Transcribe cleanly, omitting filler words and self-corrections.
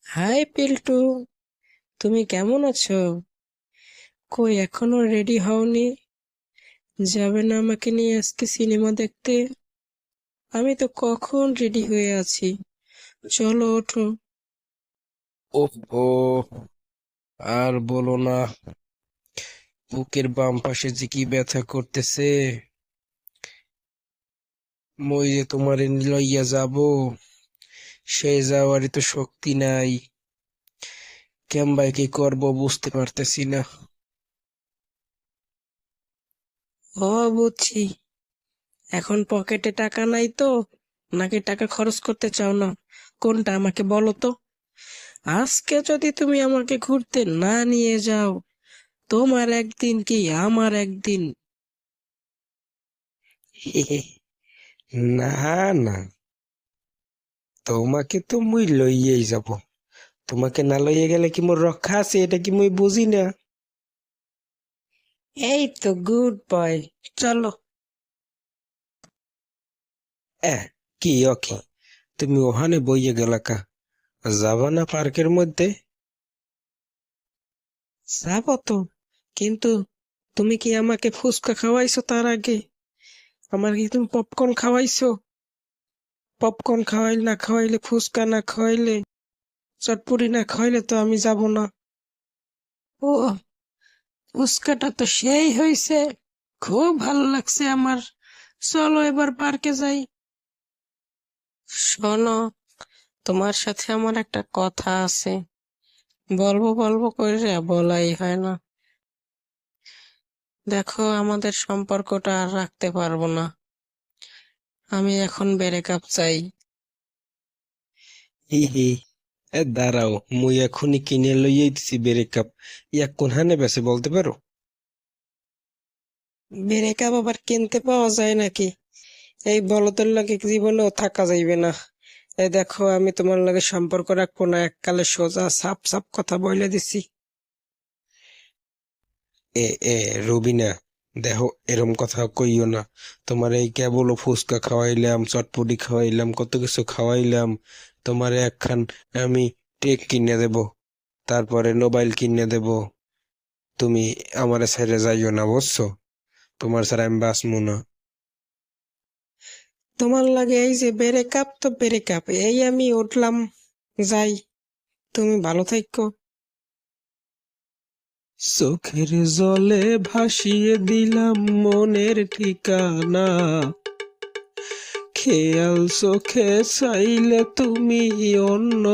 High Piltu, তুমি কেমন আছো? কই এখনো রেডি হওনি? যাবে না আমাকে নিয়ে আজকে সিনেমা দেখতে? আমি তো কখন রেডি হয়ে আছি। চলো ওঠো। ওহো, আর বলো না। বুকের বাম পাশে যে কি ব্যথা করতেছে। মই যে তোমারে লইয়া যাব, সে যাওয়ারই তো শক্তি নাই। কেমবাই কি করব বুঝতে পারতেছি না। ও, বুঝছি। এখন পকেটে টাকা নাই তো, নাকি টাকা খরচ করতে চাও না? কোনটা আমাকে বলো তো। আজকে যদি তুমি আমাকে ঘুরতে না নিয়ে যাও, তোমার একদিন কি আমার একদিন। না, না, তোমাকে তো মুই লইয়াই যাব। তোমাকে না লইয়া গেলে কি মোর রক্ষা আছে, এটা কি মুই বুঝি না? এই তো গুড বয়, চলো। এহ, কি ওকে, তুমি ওখানে বইয়ে গেলা কা? যাবা না পার্কের মধ্যে? যাবো তো, কিন্তু তুমি কি আমাকে ফুচকা খাওয়াইছো তার আগে? আমার কি তুমি পপকর্ন খাওয়াইছো? পপকর্ন না খাওয়াইলে, ফুচকা না খাওয়াইলে, চটপটি না খাওয়াইলে তো আমি যাব না। ও, ফুচকাটা তো সেই হয়েছে, খুব ভালো লাগছে আমার। চলো এবার পার্কে যাই। শোনো, তোমার সাথে আমার একটা কথা আছে, বলবো বলবো করে বলাই হয় না। দেখো, আমাদের সম্পর্কটা আর রাখতে পারবো না। আমি এখন ব্রেকআপ চাই। হি হি। দাঁড়াও, মুই এখনই কিনে লইয়াই দিছি ব্রেকআপ। ইয়া কোন হানে বেছে বলতে পারো? ব্রেকআপ আবার কিনতে পাওয়া যায় নাকি? এই বলদের লাগে জীবনেও থাকা যাইবে না। এই দেখো, আমি তোমার লাগে সম্পর্ক রাখবো না, এককালে সোজা সাপ সাপ কথা বলে দিছি। এ এ রবিনা, দেখো এরম কথা কইও না। তোমার এই কেবল ফুচকা খাওয়াইলাম, চটপটি খাওয়াইলাম, কত কিছু খাওয়াইলাম। তোমার একখান আমি টেক কিনে দেব, তারপরে মোবাইল কিনে দেব। তুমি আমার ছেড়ে যাইও না, বুঝছো? তোমার ছাড়া আমি বাঁচবো না। তোমার লাগে এই যে ব্রেকআপ তো ব্রেকআপ, এই আমি উঠলাম, যাই। তুমি ভালো থাকো। চোখের জলে ভাসিয়ে দিলাম মনের ঠিকানা। খেয়াল চোখে চাইলে তুমি অন্য